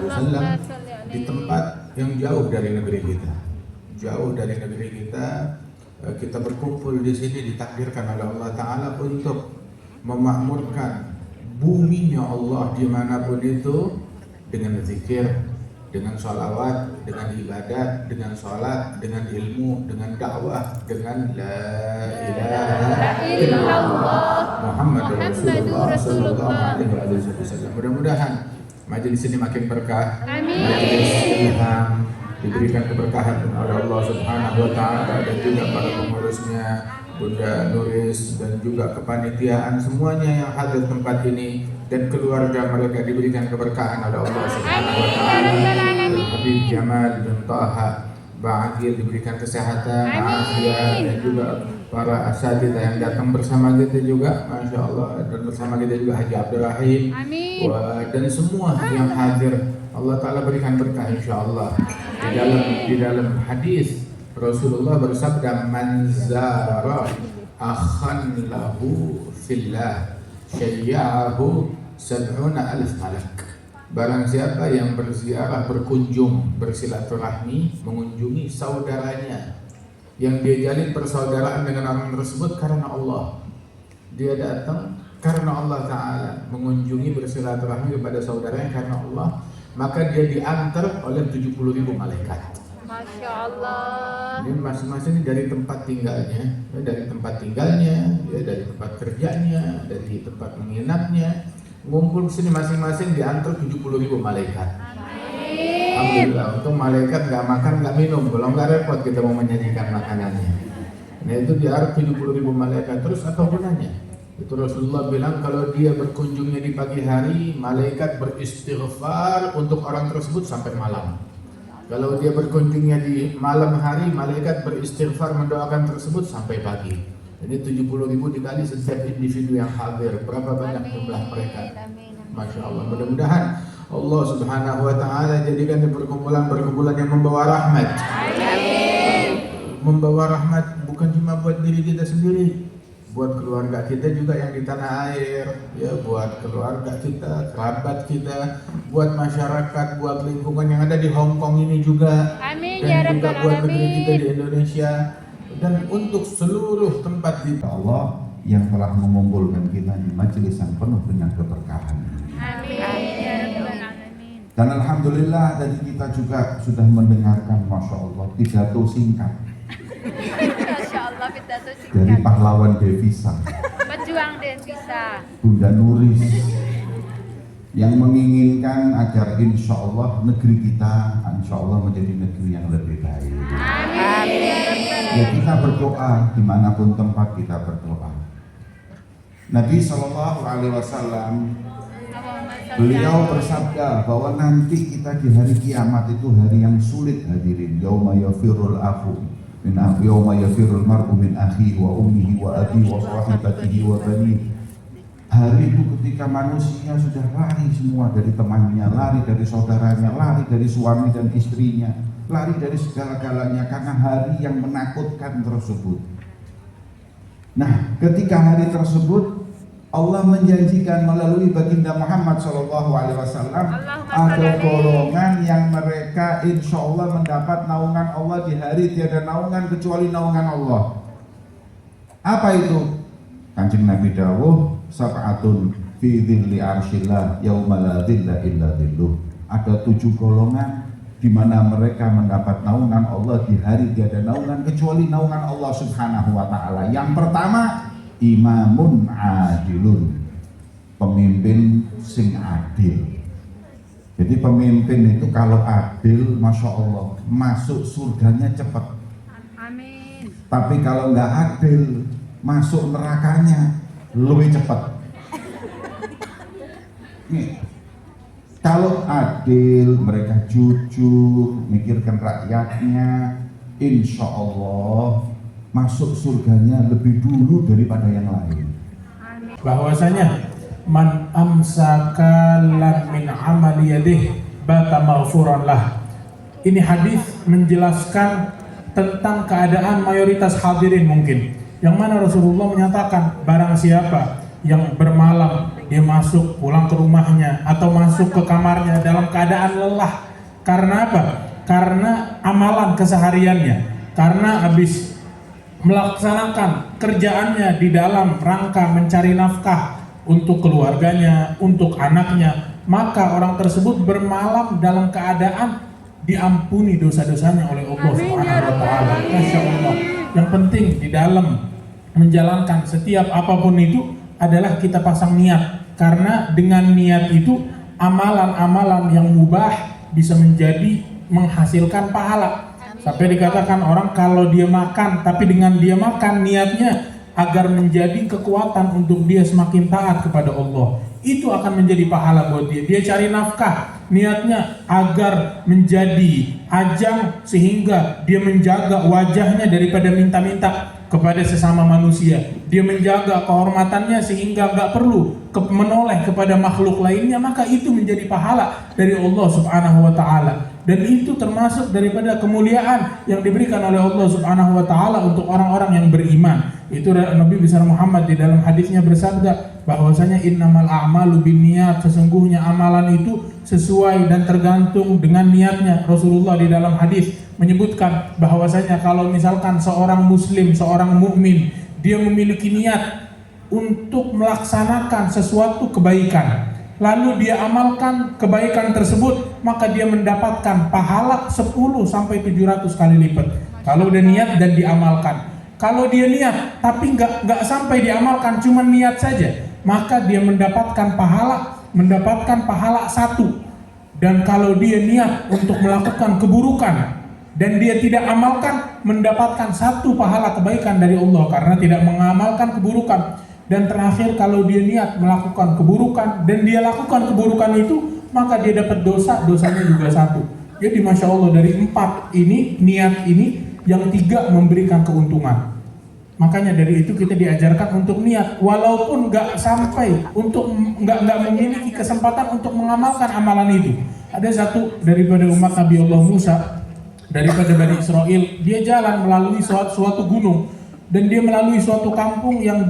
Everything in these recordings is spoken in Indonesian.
Wasallam di tempat yang jauh dari negeri kita. Jauh dari negeri kita, kita berkumpul di sini ditakdirkan oleh Allah Ta'ala untuk memakmurkan buminya Allah dimanapun itu dengan zikir, dengan sholawat, dengan ibadat, dengan sholat, dengan ilmu, dengan dakwah, dengan la ilaha illallah Muhammadur Rasulullah sallallahu alaihi wasallam. Mudah-mudahan majelis ini makin berkah. Amin. Majelis ilham diberikan keberkahan oleh Allah Subhanahu wa taala dan juga para pengurusnya, Bunda Nuris dan juga kepanitiaan semuanya yang hadir tempat ini dan keluarga mereka diberikan keberkahan oleh Allah Subhanahu wa taala. Habib Jamal bin Taha Ba'agil diberikan kesehatan, afiat, dan juga para asatidzah yang datang bersama kita juga, Masya Allah, dan bersama kita juga Haji Abdul Rahim. Dan semua yang hadir Allah Ta'ala berikan berkah insyaAllah. Di dalam hadis Rasulullah bersabda, man zara akhan lahu fillah syayyahu sab'una alif malak. Barang siapa yang berziarah, berkunjung, bersilaturahmi, mengunjungi saudaranya yang dia jalin persaudaraan dengan orang tersebut karena Allah, dia datang karena Allah Ta'ala, mengunjungi bersilaturahmi kepada saudaranya karena Allah, maka dia diantar oleh 70.000 malaikat. Masya Allah. Ini masing-masing dari tempat tinggalnya, dari tempat tempat kerjanya, dari tempat menginapnya, ngumpul sini masing-masing diantar 70.000 malaikat. Alhamdulillah, untuk malaikat nggak makan nggak minum, belum nggak repot kita mau menyajikan makanannya. Nah itu diantar 70.000 malaikat. Terus apa gunanya? Itu Rasulullah bilang kalau dia berkunjungnya di pagi hari, malaikat beristighfar untuk orang tersebut sampai malam. Kalau dia berkunjungnya di malam hari, malaikat beristighfar mendoakan tersebut sampai pagi. Jadi 70.000 dikali setiap individu yang hadir, berapa banyak jumlah mereka? Masya Allah. Mudah-mudahan Allah Subhanahu wa taala jadikan perkumpulan yang membawa rahmat. Membawa rahmat bukan cuma buat diri kita sendiri, buat keluarga kita juga yang di tanah air, ya, buat keluarga kita, kerabat kita, buat masyarakat, buat lingkungan yang ada di Hong Kong ini juga, dan juga buat negeri kita di Indonesia, dan untuk seluruh tempat di Allah yang telah mengumpulkan kita di majelis yang penuh dengan keberkahan. Dan alhamdulillah tadi kita juga sudah mendengarkan, Masya Allah, pidato singkat dari pahlawan devisa, pejuang devisa, Bunda Nuris, yang menginginkan agar insya Allah negeri kita insya Allah menjadi negeri yang lebih baik. Ya kita berdoa dimanapun tempat, kita berdoa. Nabi SAW beliau bersabda bahwa nanti kita di hari kiamat itu hari yang sulit hadirin. Yauma yafirul akhu min akhi, yauma yafirul mar'u min akhi wa ummihi wa abi wa sahibatihi wa bani. Hari itu ketika manusia sudah lari semua dari temannya, lari dari saudaranya, lari dari suami dan istrinya, lari dari segala-galanya karena hari yang menakutkan tersebut. Nah, ketika hari tersebut Allah menjanjikan melalui baginda Muhammad SAW ada golongan yang mereka insya Allah mendapat naungan Allah di hari tiada naungan kecuali naungan Allah. Apa itu? Kanjeng Nabi dawuh, sab'atun fi dhilli arshillah yauma la dhilla illa dhilluh. Ada 7 golongan di mana mereka mendapat naungan Allah di hari tiada naungan kecuali naungan Allah Subhanahu wa taala. Yang pertama, imamun adilun, pemimpin sing adil. Jadi pemimpin itu kalau adil, Masya Allah, masuk surganya cepat. Amin. Tapi kalau nggak adil, masuk nerakanya lebih cepat. Nih, kalau adil, mereka jujur, mikirkan rakyatnya, insya Allah masuk surganya lebih dulu daripada yang lain. Bahwasanya man amsaka lan min amali yadih bata maghfuran lah. Ini hadis menjelaskan tentang keadaan mayoritas hadirin mungkin, yang mana Rasulullah menyatakan barang siapa yang bermalam dia masuk pulang ke rumahnya atau masuk ke kamarnya dalam keadaan lelah. Karena apa? Karena amalan kesehariannya, karena habis melaksanakan kerjaannya di dalam rangka mencari nafkah untuk keluarganya, untuk anaknya, maka orang tersebut bermalam dalam keadaan diampuni dosa-dosanya oleh Allah Subhanahu wa taala. Masya Allah. Yang penting di dalam menjalankan setiap apapun itu adalah kita pasang niat, karena dengan niat itu amalan-amalan yang mubah bisa menjadi menghasilkan pahala. Sampai dikatakan orang kalau dia makan, tapi dengan dia makan niatnya agar menjadi kekuatan untuk dia semakin taat kepada Allah, itu akan menjadi pahala buat dia. Dia cari nafkah, niatnya agar menjadi ajang sehingga dia menjaga wajahnya daripada minta-minta kepada sesama manusia. Dia menjaga kehormatannya sehingga nggak perlu menoleh kepada makhluk lainnya, maka itu menjadi pahala dari Allah Subhanahu wa taala. Dan itu termasuk daripada kemuliaan yang diberikan oleh Allah Subhanahu wa taala untuk orang-orang yang beriman. Itu Nabi besar Muhammad di dalam hadisnya bersabda bahwasanya innamal a'malu binniyat, sesungguhnya amalan itu sesuai dan tergantung dengan niatnya. Rasulullah di dalam hadis menyebutkan bahwasanya kalau misalkan seorang muslim, seorang mukmin, dia memiliki niat untuk melaksanakan sesuatu kebaikan, lalu dia amalkan kebaikan tersebut, maka dia mendapatkan pahala 10 sampai 700 kali lipat. Kalau udah niat dan diamalkan. Kalau dia niat tapi nggak sampai diamalkan, cuma niat saja, maka dia mendapatkan pahala 1. Dan kalau dia niat untuk melakukan keburukan dan dia tidak amalkan, mendapatkan 1 pahala kebaikan dari Allah karena tidak mengamalkan keburukan. Dan terakhir, kalau dia niat melakukan keburukan dan dia lakukan keburukan itu, maka dia dapat dosanya juga 1. Jadi Masya Allah, dari 4 ini, niat ini, yang 3 memberikan keuntungan. Makanya dari itu kita diajarkan untuk niat, walaupun nggak sampai untuk nggak memiliki kesempatan untuk mengamalkan amalan itu. Ada satu daripada umat Nabi Allah Musa, daripada Bani Israel, dia jalan melalui suatu gunung. Dan dia melalui suatu kampung yang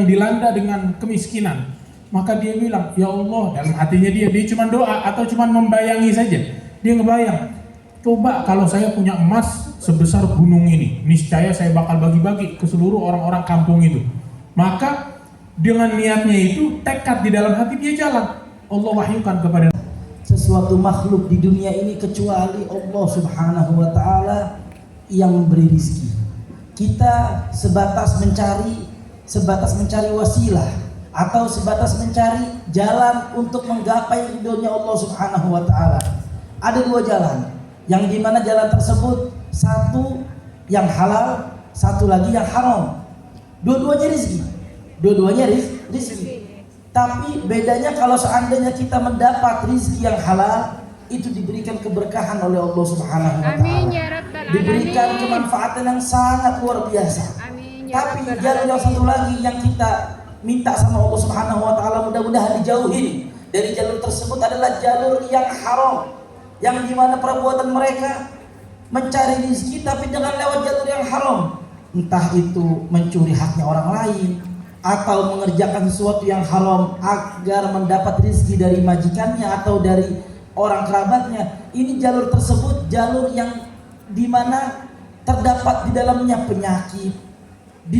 dilanda dengan kemiskinan. Maka dia bilang, ya Allah, dalam hatinya dia cuma doa atau cuma membayangi saja. Dia ngebayang, coba kalau saya punya emas sebesar gunung ini, niscaya saya bakal bagi-bagi ke seluruh orang-orang kampung itu. Maka dengan niatnya itu, tekad di dalam hati dia jalan. Allah wahyukan kepada sesuatu makhluk di dunia ini kecuali Allah Subhanahu wa taala yang memberi rizki. Kita sebatas mencari wasilah atau sebatas mencari jalan untuk menggapai ridhonya Allah Subhanahu wa taala. Ada 2 jalan, yang dimana jalan tersebut satu yang halal, satu lagi yang haram. Dua-duanya rizki. Tapi bedanya kalau seandainya kita mendapat rizki yang halal, itu diberikan keberkahan oleh Allah Subhanahu wa taala. Amin ya rabbal alamin. Diberikan kemanfaatan yang sangat luar biasa. Amin ya Tapi rabbal jalan yang alamin. satu lagi yang kita minta sama Allah Subhanahu wa taala, mudah-mudahan dijauhin dari jalur tersebut, adalah jalur yang haram, yang dimana perbuatan mereka mencari rezeki tapi dengan lewat jalur yang haram. Entah itu mencuri haknya orang lain atau mengerjakan sesuatu yang haram agar mendapat rezeki dari majikannya atau dari orang kerabatnya. Ini jalur tersebut jalur yang dimana terdapat di dalamnya penyakit, di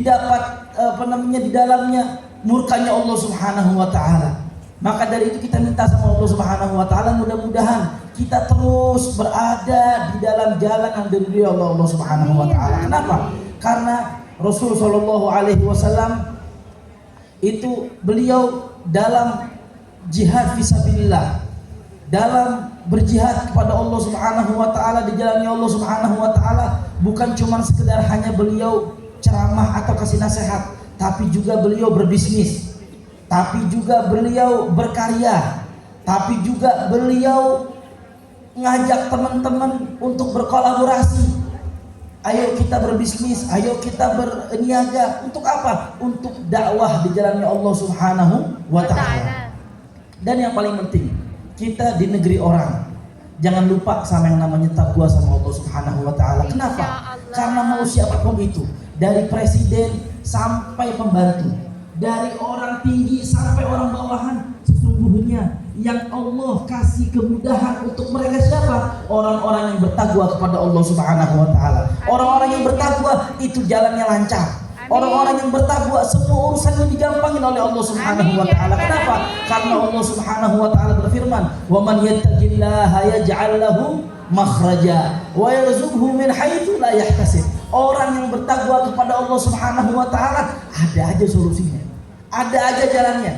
dalamnya murkanya Allah Subhanahu wa taala. Maka dari itu kita minta sama Allah Subhanahu wa taala, mudah-mudahan kita terus berada di dalam jalan yang diridhoi Allah Subhanahu wa taala. Kenapa? Karena Rasul sallallahu alaihi wasallam itu beliau dalam jihad fisabilillah, dalam berjihad kepada Allah Subhanahu wa taala, di jalannya Allah Subhanahu wa taala, bukan cuma sekedar hanya beliau ceramah atau kasih nasihat, tapi juga beliau berbisnis, tapi juga beliau berkarya, tapi juga beliau ngajak teman-teman untuk berkolaborasi. Ayo kita berbisnis, ayo kita berniaga. Untuk apa? Untuk dakwah di jalannya Allah Subhanahu wa taala. Dan yang paling penting, kita di negeri orang, jangan lupa sama yang namanya takwa sama Allah Subhanahu wa taala. Kenapa? Karena mau siapapun itu, dari presiden sampai pembantu, dari orang tinggi sampai orang bawahan, sesungguhnya yang Allah kasih kemudahan untuk mereka siapa? Orang-orang yang bertakwa kepada Allah Subhanahu wa taala. Orang-orang yang bertakwa itu jalannya lancar. Orang-orang yang bertakwa semua urusannya digampangin oleh Allah Subhanahu wa taala. Kenapa? Karena Allah Subhanahu wa taala berfirman, "Wa man yattaqillaha yaj'al lahu makhraja wa yarzuqhu min haitsu la yahtasib." Orang yang bertakwa kepada Allah Subhanahu wa taala ada aja solusinya. Ada aja jalannya.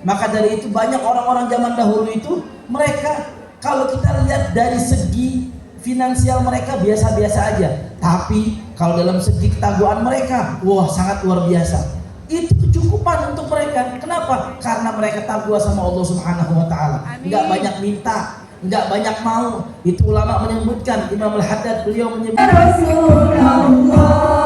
Maka dari itu banyak orang-orang zaman dahulu itu mereka kalau kita lihat dari segi finansial mereka biasa-biasa aja. Tapi kalau dalam segi ketakwaan mereka, wah sangat luar biasa. Itu kecukupan untuk mereka. Kenapa? Karena mereka takwa sama Allah Subhanahu wa taala. Enggak banyak minta, enggak banyak mau. Itu ulama menyebutkan, Imam Al-Haddad beliau menyebutkan Rasulullah